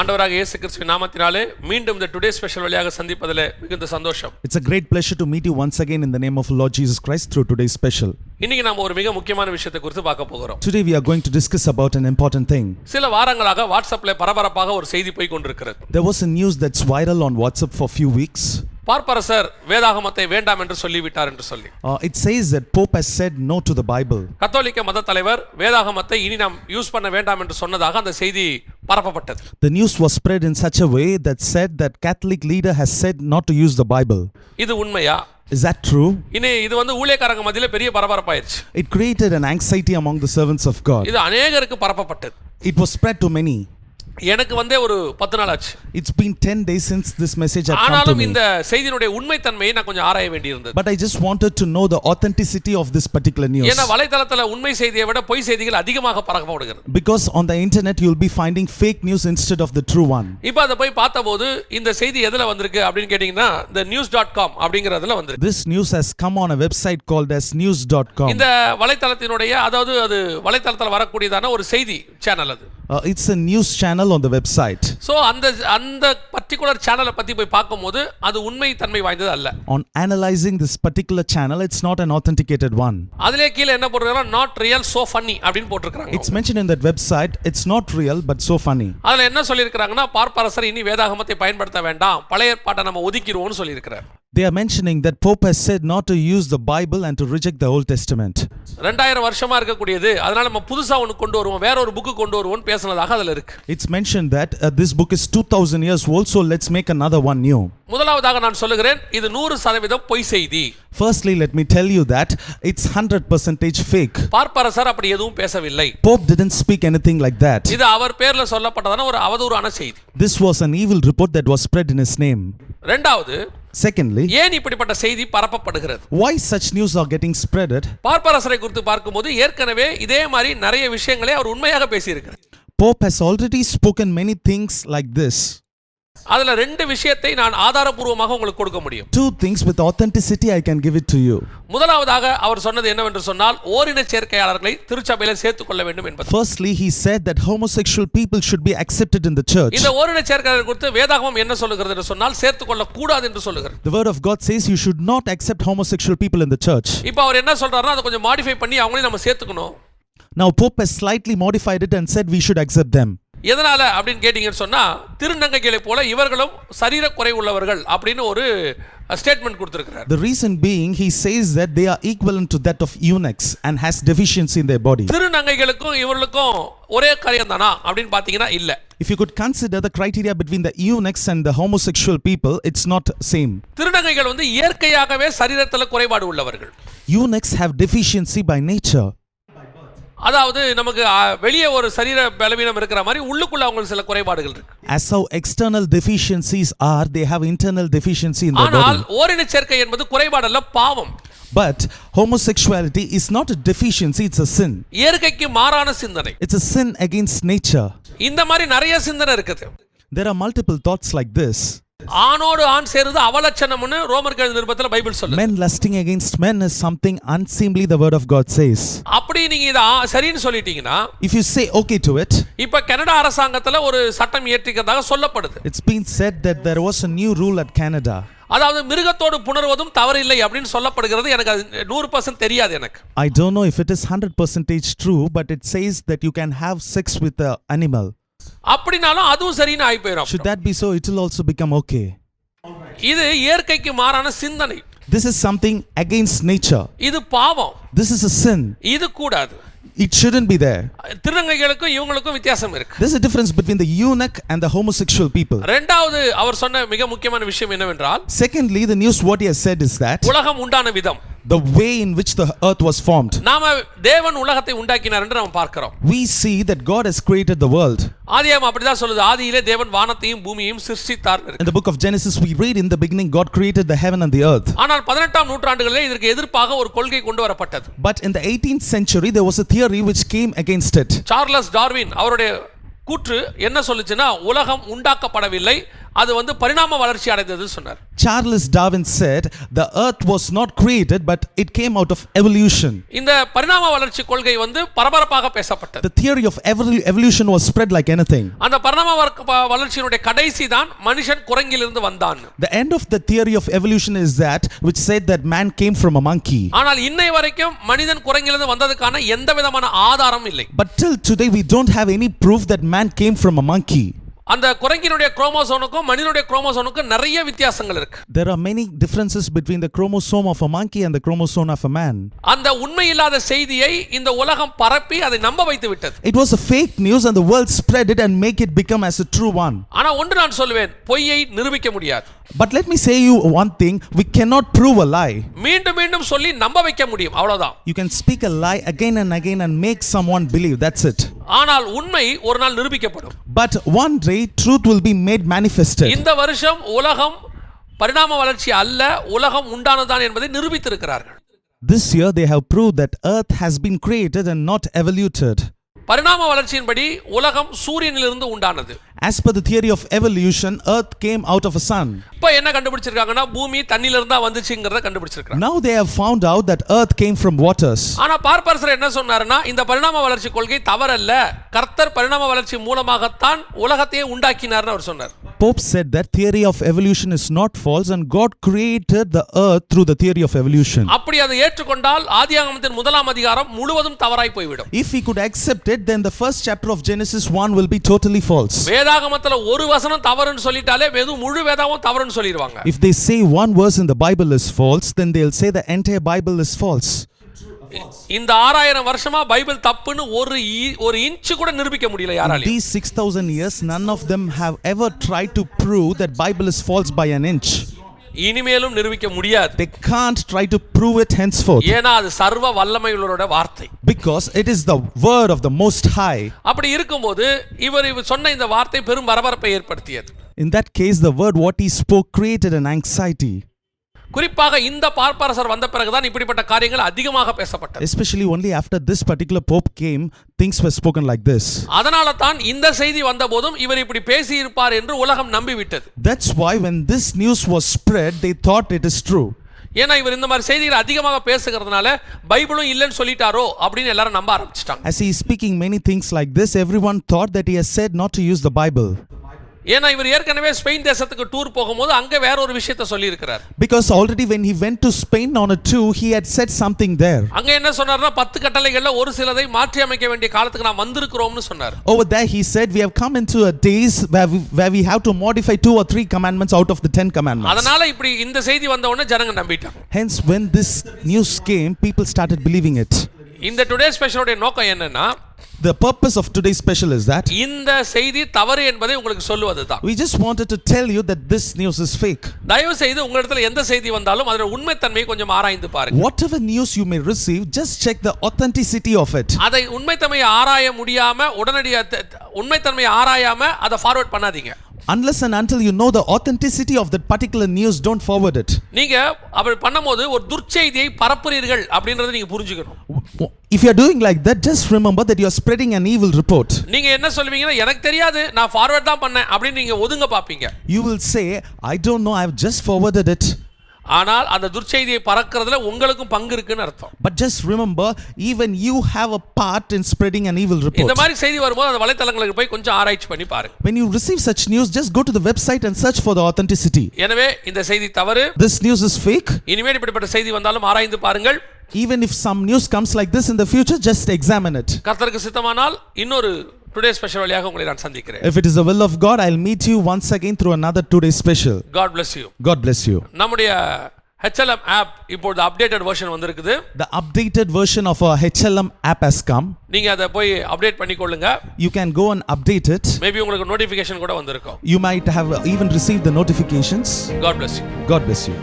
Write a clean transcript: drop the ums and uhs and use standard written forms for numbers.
ஆண்டவராக இயேசு கிறிஸ்துவின் நாமத்தினாலே மீண்டும் இந்த டுடே ஸ்பெஷல் வழியாக சந்திப்பதிலே மிகுந்த சந்தோஷம். It's a great pleasure to meet you once again in the name of Lord Jesus Christ through today's special. இன்னைக்கு நாம ஒரு மிக முக்கியமான விஷயத்தை குறித்து பார்க்க போகிறோம். Today we are going to discuss about an important thing. சில வாரங்களாக வாட்ஸ்அப்ல பரபரப்பாக ஒரு செய்தி போய் கொண்டிருக்கிறது. There was a news that's viral on WhatsApp for a few weeks. பார்ப்பரசர் வேதாகமத்தை வேண்டாம் என்று சொல்லிவிட்டார் என்று சொல்லி. It says that Pope has said no to the Bible. கத்தோலிக்க மத தலைவர் வேதாகமத்தை இனி நாம் யூஸ் பண்ண வேண்டாம் என்று சொன்னதாக அந்த செய்தி பரப்பப்பட்டது. The news was spread in such a way that said that Catholic leader has said not to use the Bible. இது உண்மையா? Is that true? இது ஊழியக்காரங்க மத்தியில பெரிய பரபரப்பாயிருச்சு. It created an anxiety among the servants of God. இது अनेகருக்கு பரப்பப்பட்டது. It was spread to many. எனக்கு ஒரு 10 நாள் ஆச்சு. It's been 10 days since this message had come to ஆனாலும் me. இந்த செய்தியினுடைய உண்மைத்தன்மையை நான் கொஞ்சம் ஆராய வேண்டியிருந்தது. But I just wanted to know the authenticity of this particular news. ஏன்னா வலைத்தளத்துல உண்மை செய்தியை விட பொய் செய்திகள் அதிகமாக பரப்பப்படுகிறது. Because on the internet you'll be finding fake news instead of the true one. இப்போ அத போய் பார்த்தபோது இந்த செய்தி எதுல வந்திருக்கு அப்படினு கேட்டிங்கனா the news.com அப்படிங்கறதுல வந்திருக்கு. This news has come on a website called as news.com. இந்த வலைத்தளத்தினுடைய அதாவது அது வலைத்தளத்துல வரக்கூடியதான ஒரு செய்தி சேனல் அது. It's a news channel on the website. So அந்த particular சேனலை பத்தி போய் பாக்கும்போது அது உண்மை தன்மை வாய்ந்தது அல்ல. On analyzing this particular channel, it's not an authenticated one. அதிலே கீழ என்ன போட்டுருக்காங்க not real so funny அப்படினு போட்டுருக்காங்க. It's mentioned in that website, it's not real but so funny. அதுல என்ன சொல்லி இருக்காங்கன்னா பார்ப்பரசர் இனி வேதாகமத்தை பயன்படுத்த வேண்டாம், பழைய ஏற்பாட்டை நம்ம ஒதுக்கிடுவோம்னு சொல்லி இருக்காரு. They are mentioning that Pope has said not to use the Bible and to reject the Old Testament. 2000 வருஷமா இருக்க கூடியது, அதனால நம்ம புதுசா ஒன்னு கொண்டு வருவோம், வேற ஒரு புக் கொண்டு வருவோம் பேசனதாக அதுல இருக்கு. It's mentioned that this book is 2000 years old, so let's make another one new. முதலாவதாக நான் சொல்லுகிறேன், இது 100% பொய் செய்தி. Firstly, let me tell you that it's 100% fake. பார்ப்பரசர் அப்படி எதுவும் பேசவில்லை. Pope didn't speak anything like that. இது அவர் பேர்ல சொல்லப்பட்டதான ஒரு அவதூறான செய்தி. This was an evil report that was spread in his name. இரண்டாவது, secondly, ஏன் இப்படிப்பட்ட செய்தி பரப்பப்படுகிறது? why such news are getting spreaded? பார்ப்பரசரை குறித்து பார்க்கும்போது ஏற்கனவே இதே மாதிரி நிறைய விஷயங்களை அவர் உண்மையாக பேசி இருக்கிறார். Pope has already spoken many things like this. அதுல ரெண்டு விஷயத்தை நான் ஆதாரபூர்வமாக உங்களுக்கு கொடுக்க முடியும். Two things with authenticity I can give it to you. முதலாவதாக அவர் சொன்னது என்னவென்று சொன்னால் ஓரின சேர்க்கையாளர்களை திருச்சபையில சேர்த்துக் கொள்ள வேண்டும் என்பது. Firstly, he said that homosexual people should be accepted in the church. இந்த ஓரின சேர்க்கையாளர் குறித்து வேதாகமம் என்ன சொல்லுகிறது என்று சொன்னால் சேர்த்துக் கொள்ள கூடாது என்று சொல்லுகிறது. The word of God says you should not accept homosexual people in the church. இப்போ அவர் என்ன சொல்றாருன்னா அதை கொஞ்சம் மாடிஃபை பண்ணி அவங்களே நம்ம சேர்த்துக்கணும். Now Pope has slightly modified it and said we should accept them. எதனால அப்படினு கேட்டிங்கன்னு சொன்னா திருநங்கைகளை போல இவர்களும் சரீர குறை உள்ளவர்கள் அப்படினு ஒரு ஸ்டேட்மென்ட் கொடுத்திருக்கார். The reason being he says that they are equivalent to that of eunuchs and has deficiency in their body. திருநங்கைகளுக்கும் இவர்களுக்கும் ஒரே காரியம் தானா அப்படினு பாத்தீங்கன்னா இல்ல. If you could consider the criteria between the eunuchs and the homosexual people, it's not same. திருநங்கைகள் இயற்கையாகவே சரீரத்துல குறைபாடு உள்ளவர்கள். Eunuchs have deficiency by nature. அதாவது நமக்கு வெளியே ஒரு சரீர பலவீனம் இருக்கிற மாதிரி உள்ளுக்குள்ள அவங்களுக்கு சில குறைபாடுகள் இருக்கு. As how external deficiencies are, they have internal deficiency in their body. ஆனால் ஓரின சேர்க்கை என்பது குறைபாடு அல்ல, பாவம். But homosexuality is not a deficiency, it's a sin. இயற்கைக்கு மாறான சிந்தனை. It's a sin against nature. இந்த மாதிரி நிறைய சிந்தனை இருக்குது. There are multiple thoughts like this. ஆணோடு ஆண் சேருது அவலட்சணம்னு ரோமர்கள் நிருபத்துல பைபிள் சொல்லுது. Men lusting against men is something unseemly, the word of God says. அப்படி நீங்க இத சரின்னு சொல்லிட்டீங்கன்னா, if you say okay to it, இப்ப கனடா அரசாங்கத்துல ஒரு சட்டம் இயற்றிக்கிறதாக சொல்லப்படுது. It's been said that there was a new rule at Canada. அதாவது மிருகத்தோடு புணர்வதும் தவறில்லை அப்படினு சொல்லப்படுகிறது. எனக்கு 100% தெரியாது எனக்கு. I don't know if it is 100% true, but it says that you can have sex with an animal. அப்படினாலும் அதுவும் சரின்னு ஆயி போயிடும். Should that be so, it will also become okay. இது இயற்கைக்கு மாறான சிந்தனை. This is something against nature. இது பாவம். This is a sin. இது கூடாது. It shouldn't be there. திருநங்கைகளுக்கும் இவங்களுக்கும் வித்தியாசம் இருக்கு. There's a difference between the eunuch and the homosexual people. இரண்டாவது அவர் சொன்ன மிக முக்கியமான விஷயம் என்னவென்றால், secondly, the news what he has said is that உலகம் உண்டான விதம், the way in which the earth was formed. நாம தேவன் உலகத்தை உண்டாக்கினார் என்று நாம் பார்க்கிறோம். We see that God has created the world. ஆதியாகமம் அப்படிதான் சொல்லுது, ஆதியிலே தேவன் வானத்தையும் பூமியையும் சிருஷ்டித்தார். In the book of Genesis we read in the beginning God created the heaven and the earth. ஆனால் 18ஆம் நூற்றாண்டுகளிலே இதற்கு எதிர்ப்பாக ஒரு கொள்கை கொண்டு வரப்பட்டது. But in the 18th century there was a theory which came against it. Charles Darwin அவருடைய கூற்று என்ன சொல்லுச்சுன்னா, உலகம் உண்டாக்கப்படவில்லை, அது வந்து பரிணாம வளர்ச்சி அடைந்தது சொன்னார். Charles Darwin said the earth was not created but it came out of evolution. இந்த பரிணாம வளர்ச்சி கொள்கை வந்து பரபரப்பாக பேசப்பட்டது. The theory of evolution was spread like anything. அந்த பரிணாம வளர்ச்சியினுடைய கடைசி தான் மனுஷன் குரங்கிலிருந்து வந்தான். The end of the theory of evolution is that which said that man came from a monkey. ஆனால் இன்னை வரைக்கும் மனிதன் குரங்கிலிருந்து வந்ததுக்கான எந்த விதமான ஆதாரம் இல்லை. But till today we don't have any proof that man came from a monkey. அந்த குரங்கினுடைய குரோமோசோமுக்கும் மனிதனுடைய குரோமோசோமுக்கும் நிறைய வித்தியாசங்கள் இருக்கு. There are many differences between the chromosome of a monkey and the chromosome of a man. அந்த உண்மையில்லாத செய்தியை இந்த உலகம் பரப்பி அதை நம்ப வைத்து விட்டது. It was a fake news and the world spread it and make it become as a true one. ஆனா ஒன்று நான் சொல்வேன், பொய்யை நிரூபிக்க முடியாது. But let me say you one thing, we cannot prove a lie. மீண்டும் மீண்டும் சொல்லி நம்ப வைக்க முடியும், அவ்வளவுதான். You can speak a lie again and again and make someone believe, that's it. ஆனால் உண்மை ஒரு நாள் நிரூபிக்கப்படும். But one day truth will be made manifested. இந்த வருஷம் உலகம் பரிணாம வளர்ச்சி அல்ல, உலகம் உண்டானதுதான் என்பதை நிரூபித்திருக்கிறார்கள். This year they have proved that earth has been created and not evoluted. பரிணாம வளர்ச்சியின்படி உலகம் சூரியனிலிருந்து உண்டானது. As per the theory of evolution, earth came out of a sun. இப்போ என்ன கண்டுபிடிச்சிருக்காங்கன்னா பூமி தண்ணில இருந்தா வந்துச்சுங்கறத கண்டுபிடிச்சிருக்காங்க. Now they have found out that earth came from waters. ஆனா பார்ப்பரசர் என்ன சொன்னாருன்னா, இந்த பரிணாம வளர்ச்சி கொள்கை தவறல்ல, கர்த்தர் பரிணாம வளர்ச்சி மூலமாகத்தான் உலகத்தையே உண்டாக்கினார்னு அவர் சொன்னார். Pope said that theory of evolution is not false and God created the earth through the theory of evolution. அப்படி அதை ஏற்றுக்கொண்டால் ஆதியாகமத்தின் முதலாம் அதிகாரம் முழுவதும் தவறாய் போய்விடும். If we could accept it, then the first chapter of Genesis 1 will be totally false. வேதாகமத்துல ஒரு வசனம் தவறுன்னு சொல்லிட்டாலே முழு வேதாவும் தவறுன்னு சொல்லிடுவாங்க. If they say one verse in the Bible is false, then they'll say the entire Bible is false. இந்த 6000 வருஷமா Bible தப்புன்னு ஒரு இன்ச் கூட நிரூபிக்க முடியல யாராலையும். These 6000 years none of them have ever tried to prove that Bible is false by an inch. இனிமேலும் நிரூபிக்க முடியாது. They can't try to prove it henceforth. ஏனா அது சர்வ வல்லமையுள்ளவருடைய வார்த்தை. Because it is the word of the Most High. அப்படி இருக்கும்போது இவர் சொன்ன இந்த வார்த்தை பெரும் பரபரப்பை ஏற்படுத்தியது. In that case the word what he spoke created an anxiety. குறிப்பாக இந்த பார்ப்பரசர் வந்த பிறகுதான் இப்படிப்பட்ட காரியங்கள் அதிகமாக பேசப்பட்டது. Especially only after this particular pope came, things were spoken like this. அதனால தான் இந்த செய்தி வந்தபோதும் இவர் இப்படி பேசி இருப்பார் என்று உலகம் நம்பிவிட்டது. That's why when this news was spread, they thought it is true. ஏனா இவர் இந்த மாதிரி செய்திகளை அதிகமாக பேசுகிறதுனால பைபிளும் இல்லன்னு சொல்லிட்டாரோ அப்படின்னு எல்லாரும் நம்ப ஆரம்பிச்சிட்டாங்க. As he is speaking many things like this, everyone thought that he has said not to use the Bible. ஏனா இவர் ஏற்கனவே ஸ்பெயின் தேசத்துக்கு டூர் போகும்போது அங்க வேற ஒரு விஷயத்தை சொல்லி இருக்கிறார். Because already when he went to Spain on a tour, he had said something there. அங்க என்ன சொன்னார்னா 10 கட்டளைகள்ல ஒரு சிலதை மாற்றி அமைக்க வேண்டிய காலத்துக்கு நாம் வந்திருக்கிறோம்னு சொன்னார். Over there he said we have come into a days where we have to modify 2 or 3 commandments out of the 10 commandments. அதனால இப்படி இந்த செய்தி வந்த உடனே ஜனங்க நம்பிட்டாங்க. Hence when this news came, people started believing it. இந்த டுடே ஸ்பெஷலோட நோக்கம் என்னன்னா, the purpose of today's special is that இந்த செய்தி தவறு என்பதை உங்களுக்கு சொல்லுவதுதான். we just wanted to tell you that this news is fake. தயவு செய்து உங்களிடத்துல எந்த செய்தி வந்தாலும் அதோட உண்மைத்தன்மையை கொஞ்சம் ஆராய்ந்து பாருங்க. Whatever news you may receive, just check the authenticity of it. அதை உண்மைத்தன்மையை ஆராய முடியாம உடனடியாக உண்மைத்தன்மையை ஆராயாம அதை ஃபார்வர்ட் பண்ணாதீங்க. Unless and until you know the authenticity of that particular news, don't forward it. நீங்க அப்படி பண்ணும்போது ஒரு துர்ச்செய்தியை பரப்புறீர்கள் அப்படிங்கறதை நீங்க புரிஞ்சுக்கணும். If you are doing like that, just remember that you are spreading an evil report. நீங்க என்ன சொல்வீங்கன்னா, எனக்கு தெரியாது, நான் ஃபார்வர்ட் தான் பண்ணேன் அப்படி நீங்க ஒதுங்க பாப்பீங்க. You will say, I don't know, I have just forwarded it. ஆனால் அந்த துர்ச்செய்தியை பரக்குறதுல உங்களுக்கும் பங்கு இருக்குன்னு அர்த்தம். But just remember, even you have a part in spreading an evil report. இந்த மாதிரி செய்தி வரும்போது அந்த வலைத்தளங்களுக்கு போய் கொஞ்சம் ஆராய்ச்சி பண்ணி பாருங்க. When you receive such news, just go to the website and search for the authenticity. எனவே இந்த செய்தி தவறு, This news is fake. இனிமேல் இப்படிப்பட்ட செய்தி வந்தாலும் ஆராய்ந்து பாருங்கள். Even if some news comes like this in the future, just examine it. கர்த்தருக்கு சித்தமானால் இன்னொரு டுடே ஸ்பெஷல் வழியாக உங்களை நான் சந்திக்கிறேன். If it is the will of God, I'll meet you once again through another today special. God bless you. God bless you. நம்முடைய HLM app இப்போது updated version வந்திருக்குது. The updated version of our HLM app has come. நீங்க அதை போய் update பண்ணிக்கொள்ளுங்க. You can go and update it. Maybe உங்களுக்கு notification கூட வந்திருக்கும். You might have even received the notifications. God bless you. God bless you.